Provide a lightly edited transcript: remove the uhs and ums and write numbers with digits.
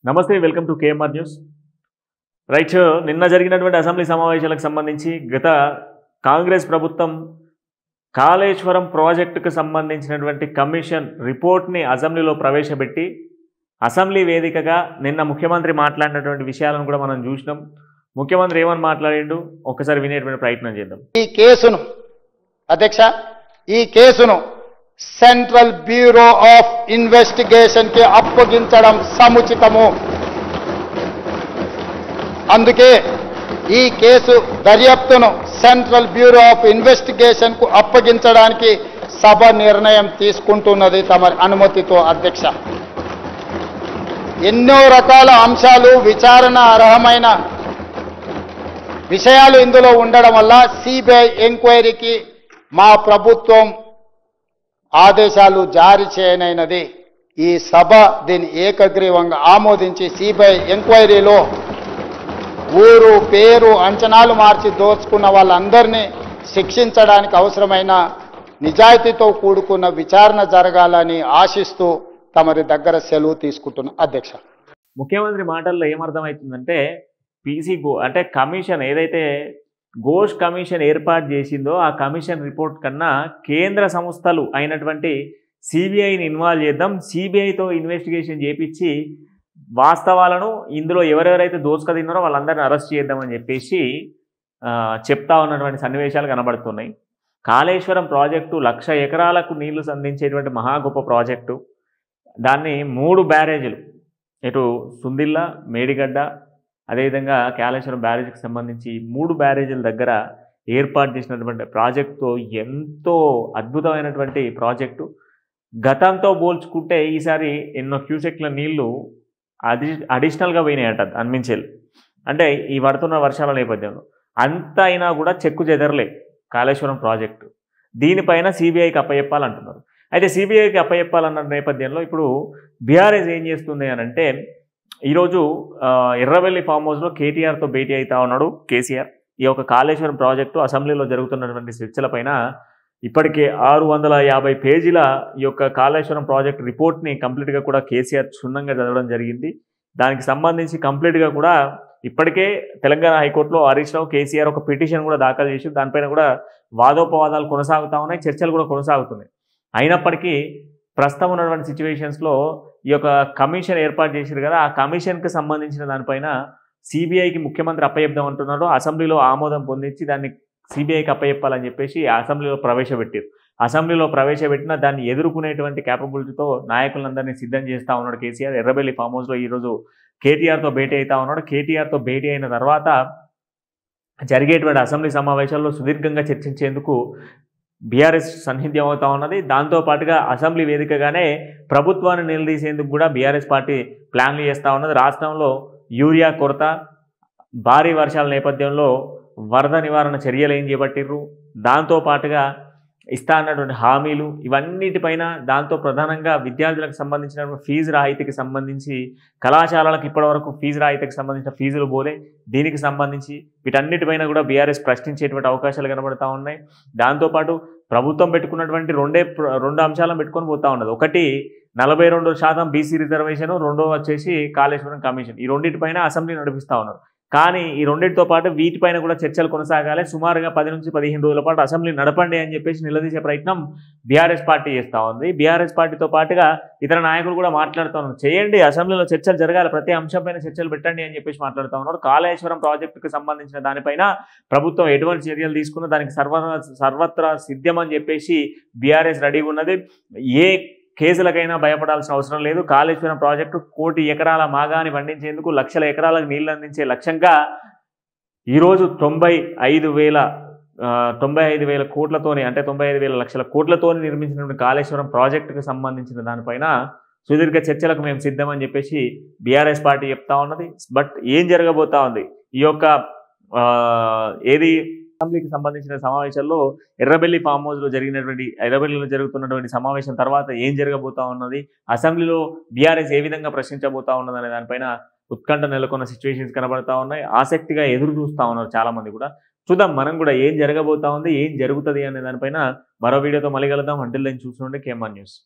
నమస్తే, welcome to KMR news. Right, నిన్న జరిగినటువంటి అసెంబ్లీ సమావేశాలకు సంబంధించి గత కాంగ్రెస్ ప్రభుత్వం కాళేశ్వరం ప్రాజెక్టుకు సంబంధించినటువంటి కమిషన్ రిపోర్ట్ని అసెంబ్లీలో ప్రవేశపెట్టి అసెంబ్లీ వేదికగా నిన్న ముఖ్యమంత్రి మాట్లాడినటువంటి విషయాలను కూడా మనం చూసినాం. ముఖ్యమంత్రి ఏమని మాట్లాడిండు ఒక్కసారి వినేటువంటి ప్రయత్నం చేద్దాం. ఈ కేసును సెంట్రల్ బ్యూరో ఆఫ్ ఇన్వెస్టిగేషన్ కి అప్పగించడం సముచితము. అందుకే ఈ కేసు దర్యాప్తును సెంట్రల్ బ్యూరో ఆఫ్ ఇన్వెస్టిగేషన్ కు అప్పగించడానికి సభ నిర్ణయం తీసుకుంటున్నది తమ అనుమతితో. అధ్యక్ష, ఎన్నో రకాల అంశాలు, విచారణ అర్హమైన విషయాలు ఇందులో ఉండడం వల్ల సిబిఐ ఎంక్వైరీకి మా ప్రభుత్వం ఆదేశాలు జారీ చేయనైనది. ఈ సభ దీన్ని ఏకగ్రీవంగా ఆమోదించి సిబిఐ ఎంక్వైరీలో ఊరు పేరు అంచనాలు మార్చి దోచుకున్న వాళ్ళందరినీ శిక్షించడానికి అవసరమైన నిజాయితీతో కూడుకున్న విచారణ జరగాలని ఆశిస్తూ తమరి దగ్గర సెలవు తీసుకుంటున్న. అధ్యక్ష, ముఖ్యమంత్రి మాటల్లో ఏమర్థమవుతుందంటే అంటే కమిషన్ ఏదైతే ఘోష్ కమిషన్ ఏర్పాటు చేసిందో ఆ కమిషన్ రిపోర్ట్ కన్నా కేంద్ర సంస్థలు అయినటువంటి సిబిఐని ఇన్వాల్వ్ చేద్దాం, సిబిఐతో ఇన్వెస్టిగేషన్ చేపించి వాస్తవాలను ఇందులో ఎవరెవరైతే దోసుక తిన్నారో వాళ్ళందరినీ అరెస్ట్ చేద్దామని చెప్పేసి చెప్తా ఉన్నటువంటి సన్నివేశాలు కనబడుతున్నాయి. కాళేశ్వరం ప్రాజెక్టు 1,00,000 ఎకరాలకు నీళ్లు సంధించేటువంటి మహా గొప్ప ప్రాజెక్టు. దాన్ని 3 బ్యారేజీలు, ఇటు సుందిల్ల, మేడిగడ్డ, అదేవిధంగా కాళేశ్వరం బ్యారేజీకి సంబంధించి 3 బ్యారేజీల దగ్గర ఏర్పాటు చేసినటువంటి ప్రాజెక్టుతో ఎంతో అద్భుతమైనటువంటి ప్రాజెక్టు. గతంతో పోల్చుకుంటే ఈసారి ఎన్నో క్యూసెక్ల నీళ్లు అడిషనల్గా పోయినాయట అనిపించేది. అంటే ఈ పడుతున్న వర్షాల నేపథ్యంలో అంత అయినా కూడా చెక్కు చెదరలే కాళేశ్వరం ప్రాజెక్టు. దీనిపైన సిబిఐకి అప్పచెప్పాలంటున్నారు. అయితే సిబిఐకి అప్పచెప్పాలన్న నేపథ్యంలో ఇప్పుడు బీఆర్ఎస్ ఏం చేస్తుంది అని అంటే, ఈరోజు ఎర్రవెల్లి ఫామ్ హౌస్లో కేటీఆర్తో భేటీ అవుతా ఉన్నాడు కేసీఆర్. ఈ యొక్క కాళేశ్వరం ప్రాజెక్టు అసెంబ్లీలో జరుగుతున్నటువంటి చర్చలపైన ఇప్పటికే 650 పేజీల ఈ యొక్క కాళేశ్వరం ప్రాజెక్ట్ రిపోర్ట్ని కంప్లీట్గా కూడా కేసీఆర్ క్షుణ్ణంగా చదవడం జరిగింది. దానికి సంబంధించి కంప్లీట్గా కూడా ఇప్పటికే తెలంగాణ హైకోర్టులో హరీష్ రావు, కేసీఆర్ ఒక పిటిషన్ కూడా దాఖలు చేసి దానిపైన కూడా వాదోపవాదాలు కొనసాగుతూ ఉన్నాయి, చర్చలు కూడా కొనసాగుతున్నాయి. అయినప్పటికీ ప్రస్తుతం ఉన్నటువంటి సిచ్యువేషన్స్లో ఈ యొక్క కమిషన్ ఏర్పాటు చేశారు కదా, ఆ కమిషన్కి సంబంధించిన దానిపైన సిబిఐకి ముఖ్యమంత్రి అప్పచెప్దాం అంటున్నాడు. అసెంబ్లీలో ఆమోదం పొందించి దాన్ని సిబిఐకి అప్పచెప్పాలని చెప్పేసి అసెంబ్లీలో ప్రవేశపెట్టారు. అసెంబ్లీలో ప్రవేశపెట్టిన దాన్ని ఎదుర్కొనేటువంటి క్యాపబిలిటీతో నాయకులందరినీ సిద్ధం చేస్తూ ఉన్నాడు కేసీఆర్. ఎర్రబెల్లి ఫామ్ హౌస్లో ఈరోజు కేటీఆర్తో భేటీ అవుతా ఉన్నాడు. కేటీఆర్తో భేటీ అయిన తర్వాత జరిగేటువంటి అసెంబ్లీ సమావేశాల్లో సుదీర్ఘంగా చర్చించేందుకు బీఆర్ఎస్ సన్నిహిత్యం అవుతా ఉన్నది. దాంతోపాటుగా అసెంబ్లీ వేదికగానే ప్రభుత్వాన్ని నిలదీసేందుకు కూడా బీఆర్ఎస్ పార్టీ ప్లాన్లు చేస్తూ ఉన్నది. రాష్ట్రంలో యూరియా కొరత, భారీ వర్షాల నేపథ్యంలో వరద నివారణ చర్యలు ఏం చేపట్టిర్రు, దాంతోపాటుగా ఇస్తా అన్నటువంటి హామీలు, ఇవన్నిటిపైన, దాంతో ప్రధానంగా విద్యార్థులకు సంబంధించిన ఫీజు రాయితీకి సంబంధించి, కళాశాలలకు ఇప్పటివరకు ఫీజు రాయితీకి సంబంధించిన ఫీజులు పోలే, దీనికి సంబంధించి వీటన్నిటిపైన కూడా బీఆర్ఎస్ ప్రశ్నించేటువంటి అవకాశాలు కనబడతా ఉన్నాయి. దాంతోపాటు ప్రభుత్వం పెట్టుకున్నటువంటి రెండు అంశాలను పెట్టుకొని పోతా ఉన్నది. ఒకటి 42% బీసీ రిజర్వేషన్, రెండో వచ్చేసి కాళేశ్వరం కమిషన్. ఈ రెండింటిపైన అసెంబ్లీ నడిపిస్తూ ఉన్నారు. కానీ ఈ రెండింటితో పాటు వీటిపైన కూడా చర్చలు కొనసాగాలి. సుమారుగా 10 నుంచి 15 రోజుల పాటు అసెంబ్లీ నడపండి అని చెప్పేసి నిలదీసే ప్రయత్నం బీఆర్ఎస్ పార్టీ చేస్తూ ఉంది. బీఆర్ఎస్ పార్టీతో పాటుగా ఇతర నాయకులు కూడా మాట్లాడుతూ ఉన్నారు. చేయండి, అసెంబ్లీలో చర్చలు జరగాలి, ప్రతి అంశంపైన చర్చలు పెట్టండి అని చెప్పేసి మాట్లాడుతూ ఉన్నారు. కాళేశ్వరం ప్రాజెక్టుకు సంబంధించిన దానిపైన ప్రభుత్వం ఎటువంటి చర్యలు తీసుకున్నా దానికి సర్వత్రా సిద్ధమని చెప్పేసి బీఆర్ఎస్ రెడీగా ఉన్నది. ఏ కేసులకైనా భయపడాల్సిన అవసరం లేదు. కాళేశ్వరం ప్రాజెక్టు 1 కోటి ఎకరాల మాగాని పండించేందుకు 1,00,000 ఎకరాలకు నీళ్లు అందించే లక్ష్యంగా ఈరోజు 95,000 కోట్లతోని, అంటే 95,000 లక్షల కోట్లతోని నిర్మించినటువంటి కాళేశ్వరం ప్రాజెక్టుకు సంబంధించిన దానిపైన సుదీర్ఘ చర్చలకు మేము సిద్ధమని చెప్పేసి బీఆర్ఎస్ పార్టీ చెప్తా ఉన్నది. బట్ ఏం జరగబోతా ఉంది ఈ యొక్క అసెంబ్లీకి సంబంధించిన సమావేశాల్లో ఎర్రబెల్లి ఫామ్ హౌస్లో ఎర్రబెల్లిలో జరుగుతున్నటువంటి సమావేశం తర్వాత ఏం జరగబోతా ఉన్నది, అసెంబ్లీలో బీఆర్ఎస్ ఏ విధంగా ప్రశ్నించబోతా ఉన్నది అనే దానిపైన ఉత్కంఠ నెలకొన్న సిచ్యువేషన్స్ కనబడతా ఉన్నాయి. ఆసక్తిగా ఎదురు చూస్తూ ఉన్నారు చాలా మంది కూడా. చూద్దాం మనం కూడా ఏం జరగబోతా ఉంది, ఏం జరుగుతుంది అనే దానిపైన మరో వీడియోతో మళ్ళీ కలుద్దాం. అంటిల్ దెన్ చూస్తుండే కేఎంఆర్ న్యూస్.